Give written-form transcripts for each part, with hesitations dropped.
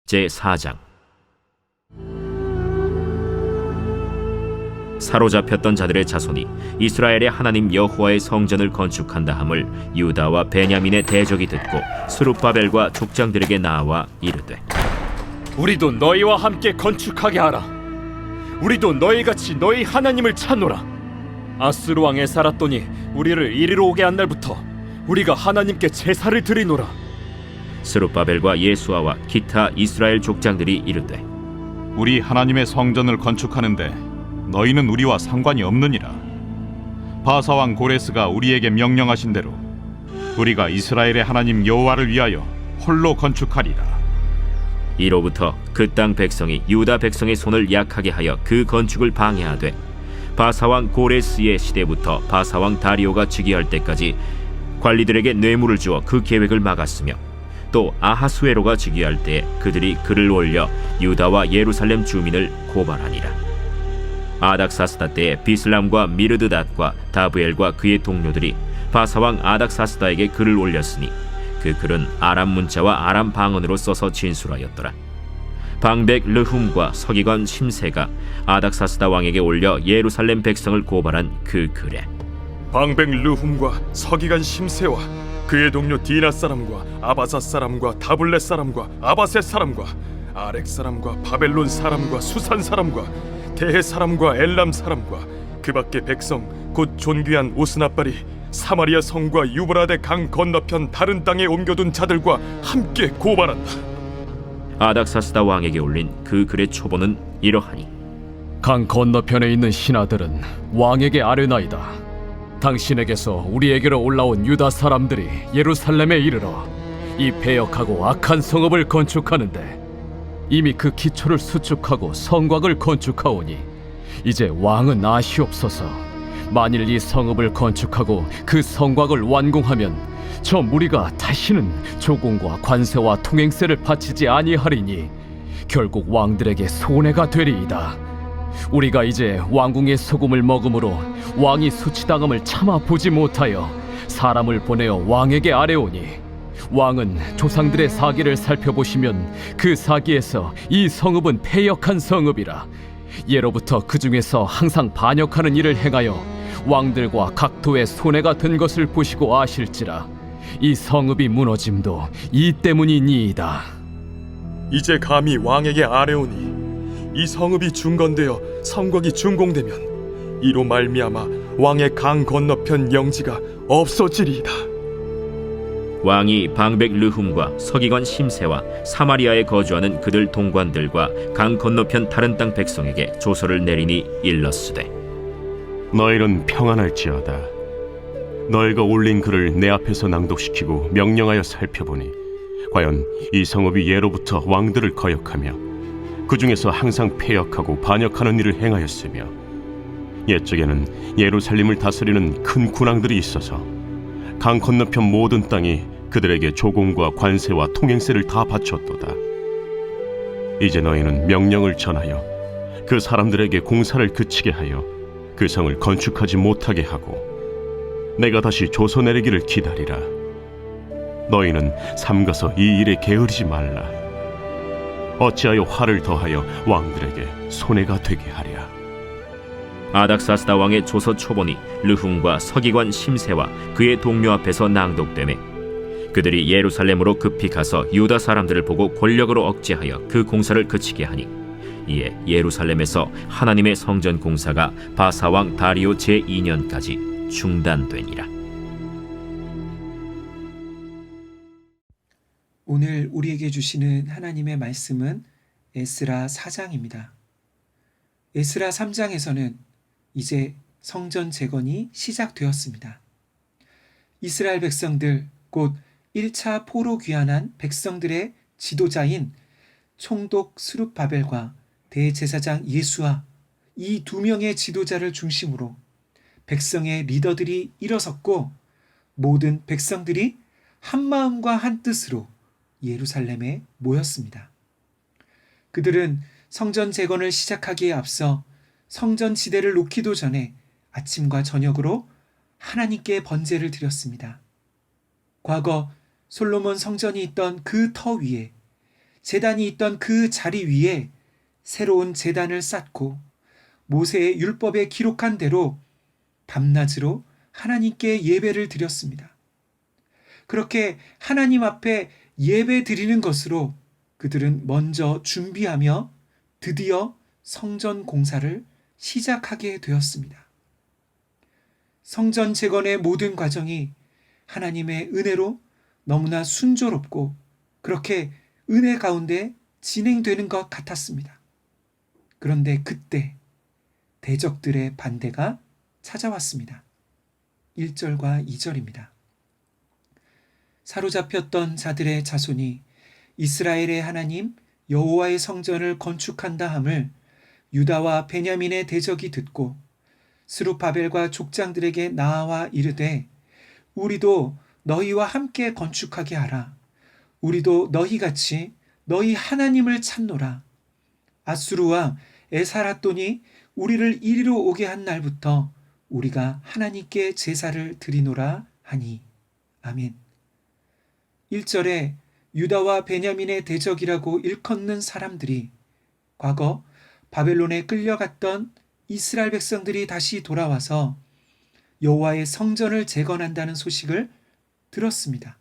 제4장. 사로잡혔던 자들의 자손이 이스라엘의 하나님 여호와의 성전을 건축한다 함을 유다와 베냐민의 대적이 듣고 스룹바벨과 족장들에게 나와 이르되, 우리도 너희와 함께 건축하게 하라. 우리도 너희같이 너희 하나님을 찾노라. 아스루 왕 에사라돈이 우리를 이리로 오게 한 날부터 우리가 하나님께 제사를 드리노라. 스룹바벨과 예수아와 기타 이스라엘 족장들이 이르되, 우리 하나님의 성전을 건축하는데 너희는 우리와 상관이 없느니라. 바사왕 고레스가 우리에게 명령하신 대로 우리가 이스라엘의 하나님 여호와를 위하여 홀로 건축하리라. 이로부터 그 땅 백성이 유다 백성의 손을 약하게 하여 그 건축을 방해하되, 바사왕 고레스의 시대부터 바사왕 다리오가 즉위할 때까지 관리들에게 뇌물을 주어 그 계획을 막았으며, 또 아하수에로가 즉위할 때 그들이 글을 올려 유다와 예루살렘 주민을 고발하니라. 아닥사스다 때에 비슬람과 미르드닷과 다브엘과 그의 동료들이 바사왕 아닥사스다에게 글을 올렸으니 그 글은 아람 문자와 아람 방언으로 써서 진술하였더라. 방백 르훔과 서기관 심세가 아닥사스다 왕에게 올려 예루살렘 백성을 고발한 그 글에, 방백 르훔과 서기관 심세와 그의 동료 디나 사람과 아바사 사람과 다블렛 사람과 아바셋 사람과 아렉 사람과 바벨론 사람과 수산 사람과 대해 사람과 엘람 사람과 그 밖의 백성 곧 존귀한 오스나발이 사마리아 성과 유브라데 강 건너편 다른 땅에 옮겨둔 자들과 함께 고발한다. 아닥사스다 왕에게 올린 그 글의 초본은 이러하니, 강 건너편에 있는 신하들은 왕에게 아뢰나이다. 당신에게서 우리에게로 올라온 유다 사람들이 예루살렘에 이르러 이 패역하고 악한 성읍을 건축하는데 이미 그 기초를 수축하고 성곽을 건축하오니 이제 왕은 아시옵소서. 만일 이 성읍을 건축하고 그 성곽을 완공하면 저 무리가 다시는 조공과 관세와 통행세를 바치지 아니하리니 결국 왕들에게 손해가 되리이다. 우리가 이제 왕궁의 소금을 먹음으로 왕이 수치당함을 참아 보지 못하여 사람을 보내어 왕에게 아뢰오니, 왕은 조상들의 사기를 살펴보시면 그 사기에서 이 성읍은 패역한 성읍이라. 예로부터 그 중에서 항상 반역하는 일을 행하여 왕들과 각도의 손해가 된 것을 보시고 아실지라. 이 성읍이 무너짐도 이 때문이니이다. 이제 감히 왕에게 아뢰오니 이 성읍이 중건되어 성곽이 준공되면 이로 말미암아 왕의 강 건너편 영지가 없어지리이다. 왕이 방백 르훔과 서기관 심세와 사마리아에 거주하는 그들 동관들과 강 건너편 다른 땅 백성에게 조서를 내리니 일렀으되, 너희는 평안할지어다. 너희가 올린 글을 내 앞에서 낭독시키고 명령하여 살펴보니 과연 이 성읍이 예로부터 왕들을 거역하며 그 중에서 항상 패역하고 반역하는 일을 행하였으며, 옛적에는 예루살렘을 다스리는 큰 군왕들이 있어서 강 건너편 모든 땅이 그들에게 조공과 관세와 통행세를 다 바쳤도다. 이제 너희는 명령을 전하여 그 사람들에게 공사를 그치게 하여 그 성을 건축하지 못하게 하고 내가 다시 조서 내리기를 기다리라. 너희는 삼가서 이 일에 게으르지 말라. 어찌하여 화를 더하여 왕들에게 손해가 되게 하랴. 아닥사스다 왕의 조서 초본이 르훔과 서기관 심세와 그의 동료 앞에서 낭독되매 그들이 예루살렘으로 급히 가서 유다 사람들을 보고 권력으로 억제하여 그 공사를 그치게 하니, 이에 예루살렘에서 하나님의 성전 공사가 바사왕 다리오 제2년까지 중단되니라. 오늘 우리에게 주시는 하나님의 말씀은 에스라 4장입니다. 에스라 3장에서는 이제 성전 재건이 시작되었습니다. 이스라엘 백성들, 곧 1차 포로 귀환한 백성들의 지도자인 총독 스룹바벨과 대제사장 예수아, 이 두 명의 지도자를 중심으로 백성의 리더들이 일어섰고 모든 그들은 성전 재건을 시작하기에 앞서 성전 지대를 놓기도 전에 아침과 저녁으로 하나님께 번제를 드렸습니다. 과거 솔로몬 성전이 있던 그 터 위에, 제단이 있던 그 자리 위에 새로운 제단을 쌓고 모세의 율법에 기록한 대로 밤낮으로 하나님께 예배를 드렸습니다. 그렇게 하나님 앞에 예배 드리는 것으로 그들은 먼저 준비하며 드디어 성전 공사를 시작하게 되었습니다. 성전 재건의 모든 과정이 하나님의 은혜로 너무나 순조롭고 그렇게 은혜 가운데 진행되는 것 같았습니다. 그런데 그때 대적들의 반대가 찾아왔습니다. 1절과 2절입니다. 사로잡혔던 자들의 자손이 이스라엘의 하나님 여호와의 성전을 건축한다 함을 유다와 베냐민의 대적이 듣고 스룹바벨과 족장들에게 나아와 이르되 우리도 너희와 함께 건축하게 하라. 우리도 너희같이 너희 하나님을 찾노라. 아수르와 에사라돈이 우리를 이리로 오게 한 날부터 우리가 하나님께 제사를 드리노라 하니. 아멘. 1절에 유다와 베냐민의 대적이라고 일컫는 사람들이 과거 바벨론에 끌려갔던 이스라엘 백성들이 다시 돌아와서 여호와의 성전을 재건한다는 소식을 들었습니다.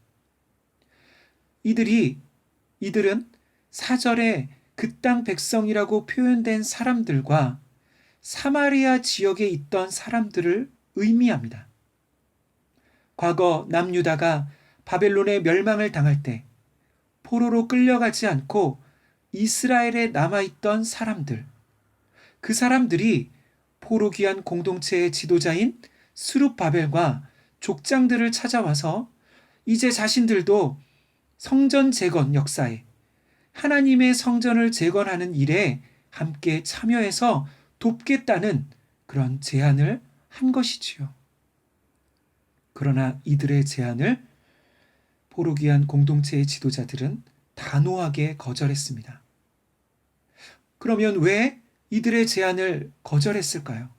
이들은 4절에 그 땅 백성이라고 표현된 사람들과 사마리아 지역에 있던 사람들을 의미합니다. 과거 남유다가 바벨론의 멸망을 당할 때 포로로 끌려가지 않고 이스라엘에 남아있던 사람들, 그 사람들이 포로 귀환 공동체의 지도자인 스룹바벨과 족장들을 찾아와서 이제 자신들도 성전 재건 역사에 하나님의 성전을 재건하는 일에 함께 참여해서 돕겠다는 그런 제안을 한 것이지요. 그러나 이들의 제안을 포로 귀환 공동체의 지도자들은 단호하게 거절했습니다. 그러면 왜 이들의 제안을 거절했을까요?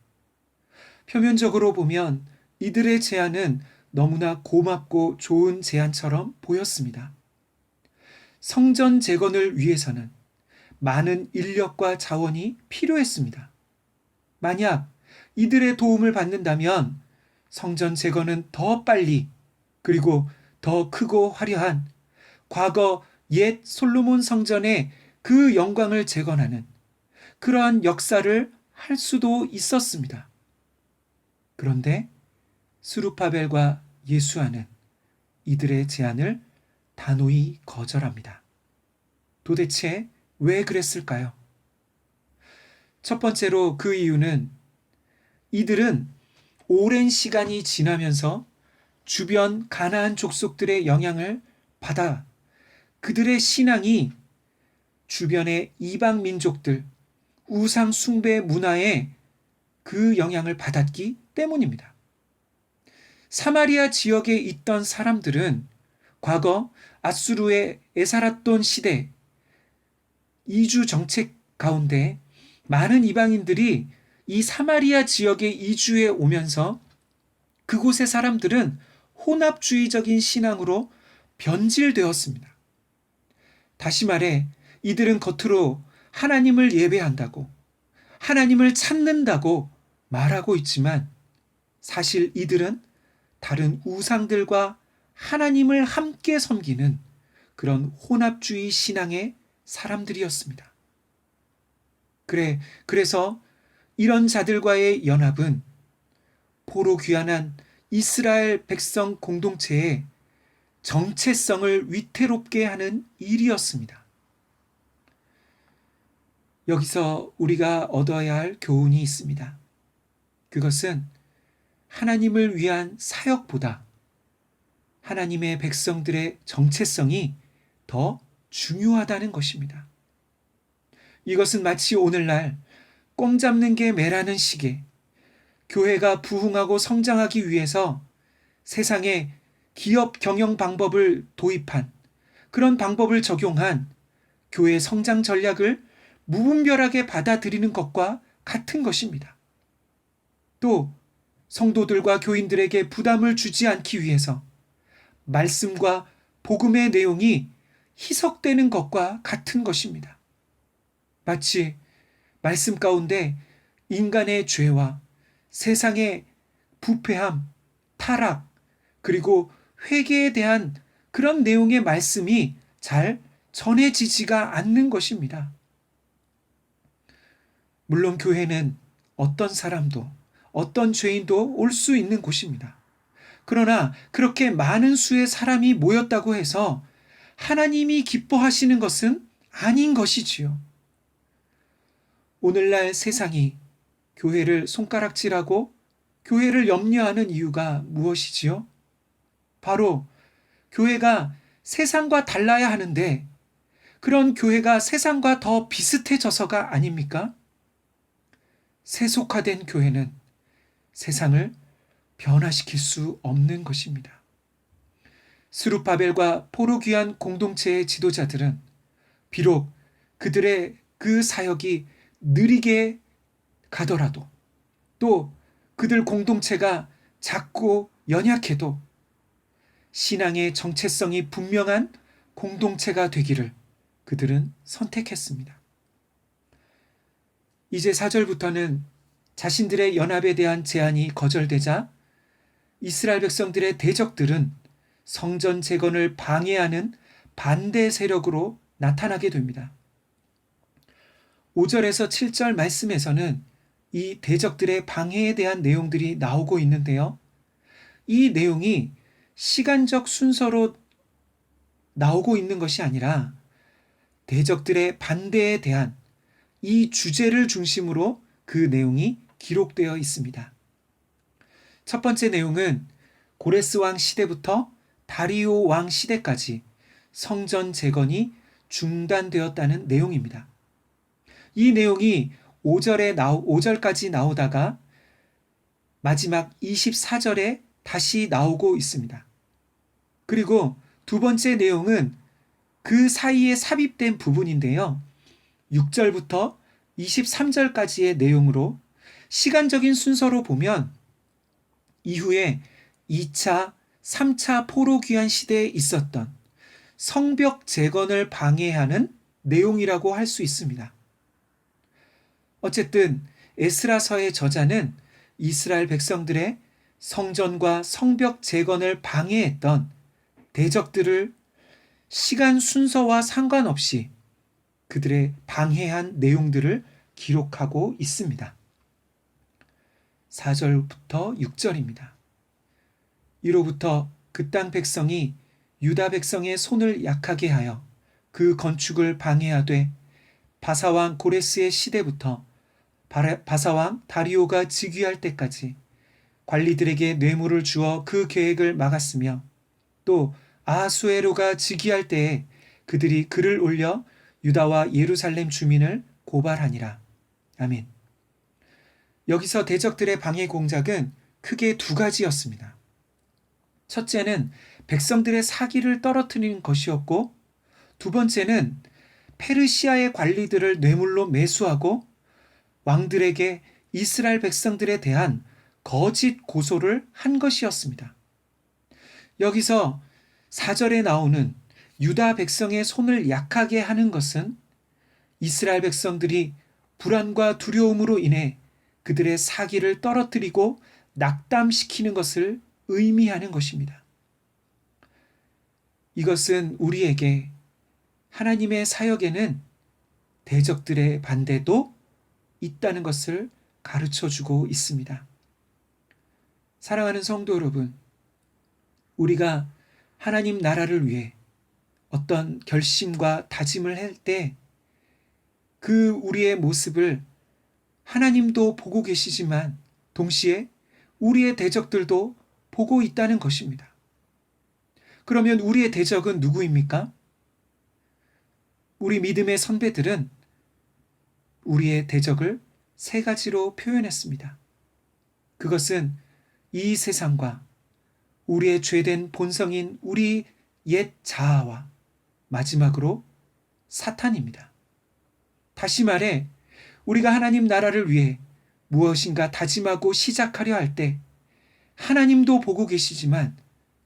표면적으로 보면 이들의 제안은 너무나 고맙고 좋은 제안처럼 보였습니다. 성전 재건을 위해서는 많은 인력과 자원이 필요했습니다. 만약 이들의 도움을 받는다면 성전 재건은 더 빨리 그리고 더 크고 화려한 과거 옛 솔로몬 성전의 그 영광을 재건하는 그러한 역사를 할 수도 있었습니다. 그런데 스룹바벨과 예수아는 이들의 제안을 단호히 거절합니다. 도대체 왜 그랬을까요? 첫 번째로 그 이유는 이들은 오랜 시간이 지나면서 주변 가나안 족속들의 영향을 받아 그들의 신앙이 주변의 이방 민족들, 우상 숭배 문화에 그 영향을 받았기 때문입니다. 사마리아 지역에 있던 사람들은 과거 아수르의 에사라돈 시대 이주 정책 가운데 많은 이방인들이 이 사마리아 지역에 이주해 오면서 그곳의 사람들은 혼합주의적인 신앙으로 변질되었습니다. 다시 말해 이들은 겉으로 하나님을 예배한다고, 하나님을 찾는다고 말하고 있지만 사실 이들은 다른 우상들과 하나님을 함께 섬기는 그런 혼합주의 신앙의 사람들이었습니다. 그래서 이런 자들과의 연합은 포로 귀환한 이스라엘 백성 공동체의 정체성을 위태롭게 하는 일이었습니다. 여기서 우리가 얻어야 할 교훈이 있습니다. 그것은 하나님을 위한 사역보다 하나님의 백성들의 정체성이 더 중요하다는 것입니다. 이것은 마치 오늘날 꼼 잡는 게 매라는 시기에 교회가 부흥하고 성장하기 위해서 세상에 기업 경영 방법을 도입한 그런 방법을 적용한 교회 성장 전략을 무분별하게 받아들이는 것과 같은 것입니다. 또 성도들과 교인들에게 부담을 주지 않기 위해서 말씀과 복음의 내용이 희석되는 것과 같은 것입니다. 마치 말씀 가운데 인간의 죄와 세상의 부패함, 타락, 그리고 회개에 대한 그런 내용의 말씀이 잘 전해지지가 않는 것입니다. 물론 교회는 어떤 사람도, 어떤 죄인도 올 수 있는 곳입니다. 그러나 그렇게 많은 수의 사람이 모였다고 해서 하나님이 기뻐하시는 것은 아닌 것이지요. 오늘날 세상이 교회를 손가락질하고 교회를 염려하는 이유가 무엇이지요? 바로 교회가 세상과 달라야 하는데 그런 교회가 세상과 더 비슷해져서가 아닙니까? 세속화된 교회는 세상을 변화시킬 수 없는 것입니다. 스룹바벨과 포로귀환 공동체의 지도자들은 비록 그들의 그 사역이 느리게 가더라도 또 그들 공동체가 작고 연약해도 신앙의 정체성이 분명한 공동체가 되기를 그들은 선택했습니다. 이제 4절부터는 자신들의 연합에 대한 제안이 거절되자 이스라엘 백성들의 대적들은 성전 재건을 방해하는 반대 세력으로 나타나게 됩니다. 5절에서 7절 말씀에서는 이 대적들의 방해에 대한 내용들이 나오고 있는데요. 이 내용이 시간적 순서로 나오고 있는 것이 아니라 대적들의 반대에 대한 이 주제를 중심으로 그 내용이 기록되어 있습니다. 첫 번째 내용은 고레스 왕 시대부터 다리오 왕 시대까지 성전 재건이 중단되었다는 내용입니다. 이 내용이 5절까지 나오다가 마지막 24절에 다시 나오고 있습니다. 그리고 두 번째 내용은 그 사이에 삽입된 부분인데요. 6절부터 23절까지의 내용으로 시간적인 순서로 보면 이후에 2차, 3차 포로귀환 시대에 있었던 성벽 재건을 방해하는 내용이라고 할 수 있습니다. 어쨌든 에스라서의 저자는 이스라엘 백성들의 성전과 성벽 재건을 방해했던 대적들을 시간 순서와 상관없이 그들의 방해한 내용들을 기록하고 있습니다. 4절부터 6절입니다. 이로부터 그 땅 백성이 유다 백성의 손을 약하게 하여 그 건축을 방해하되 바사왕 고레스의 시대부터 바사왕 다리오가 즉위할 때까지 관리들에게 뇌물을 주어 그 계획을 막았으며 또 아하수에로가 즉위할 때에 그들이 글을 올려 유다와 예루살렘 주민을 고발하니라. 아멘. 여기서 대적들의 방해 공작은 크게 두 가지였습니다. 첫째는 백성들의 사기를 떨어뜨리는 것이었고 두 번째는 페르시아의 관리들을 뇌물로 매수하고 왕들에게 이스라엘 백성들에 대한 거짓 고소를 한 것이었습니다. 여기서 4절에 나오는 유다 백성의 손을 약하게 하는 것은 이스라엘 백성들이 불안과 두려움으로 인해 그들의 사기를 떨어뜨리고 낙담시키는 것을 의미하는 것입니다. 이것은 우리에게 하나님의 사역에는 대적들의 반대도 있다는 것을 가르쳐 주고 있습니다. 사랑하는 성도 여러분, 우리가 하나님 나라를 위해 어떤 결심과 다짐을 할 때 그 우리의 모습을 하나님도 보고 계시지만 동시에 우리의 대적들도 보고 있다는 것입니다. 그러면 우리의 대적은 누구입니까? 우리 믿음의 선배들은 우리의 대적을 세 가지로 표현했습니다. 그것은 이 세상과 우리의 죄된 본성인 우리 옛 자아와 마지막으로 사탄입니다. 다시 말해 우리가 하나님 나라를 위해 무엇인가 다짐하고 시작하려 할 때 하나님도 보고 계시지만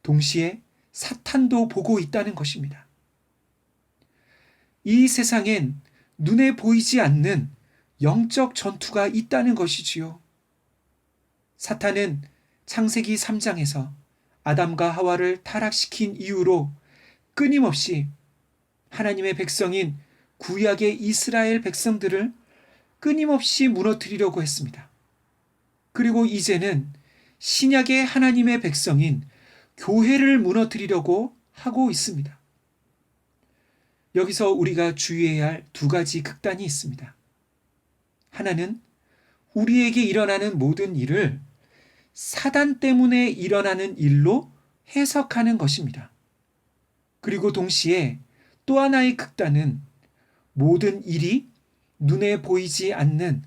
동시에 사탄도 보고 있다는 것입니다. 이 세상엔 눈에 보이지 않는 영적 전투가 있다는 것이지요. 사탄은 창세기 3장에서 아담과 하와를 타락시킨 이후로 끊임없이 하나님의 백성인 구약의 이스라엘 백성들을 끊임없이 무너뜨리려고 했습니다. 그리고 이제는 신약의 하나님의 백성인 교회를 무너뜨리려고 하고 있습니다. 여기서 우리가 주의해야 할 두 가지 극단이 있습니다. 하나는 우리에게 일어나는 모든 일을 사단 때문에 일어나는 일로 해석하는 것입니다. 그리고 동시에 또 하나의 극단은 모든 일이 눈에 보이지 않는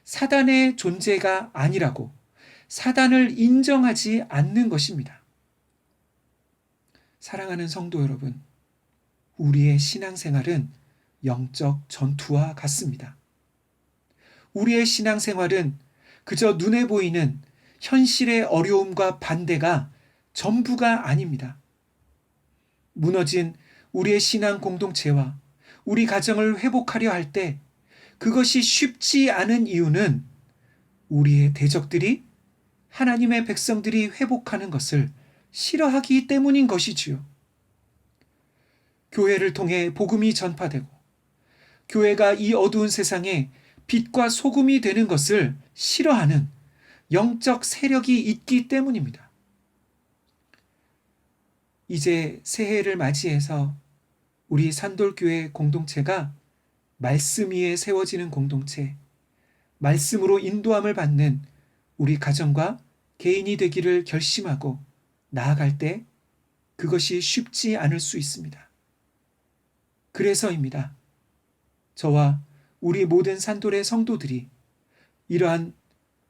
사단의 존재가 아니라고 사단을 인정하지 않는 것입니다. 사랑하는 성도 여러분, 우리의 신앙생활은 영적 전투와 같습니다. 우리의 신앙생활은 그저 눈에 보이는 현실의 어려움과 반대가 전부가 아닙니다. 무너진 우리의 신앙 공동체와 우리 가정을 회복하려 할 때 그것이 쉽지 않은 이유는 우리의 대적들이 하나님의 백성들이 회복하는 것을 싫어하기 때문인 것이지요. 교회를 통해 복음이 전파되고 교회가 이 어두운 세상에 빛과 소금이 되는 것을 싫어하는 영적 세력이 있기 때문입니다. 이제 새해를 맞이해서 우리 산돌교회 공동체가 말씀 위에 세워지는 공동체, 말씀으로 인도함을 받는 우리 가정과 개인이 되기를 결심하고 나아갈 때 그것이 쉽지 않을 수 있습니다. 그래서입니다. 저와 우리 모든 산돌의 성도들이 이러한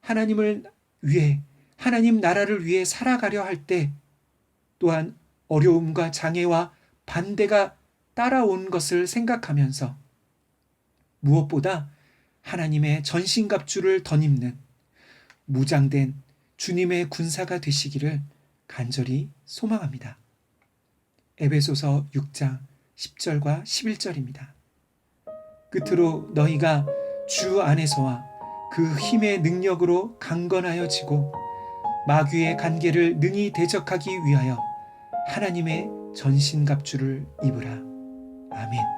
하나님을 위해, 하나님 나라를 위해 살아가려 할 때 또한 어려움과 장애와 반대가 따라온 것을 생각하면서 무엇보다 하나님의 전신갑주를 덧입는 무장된 주님의 군사가 되시기를 간절히 소망합니다. 에베소서 6장 10절과 11절입니다. 끝으로 너희가 주 안에서와 그 힘의 능력으로 강건하여지고 마귀의 간계를 능히 대적하기 위하여 하나님의 전신갑주를 입으라. 아멘.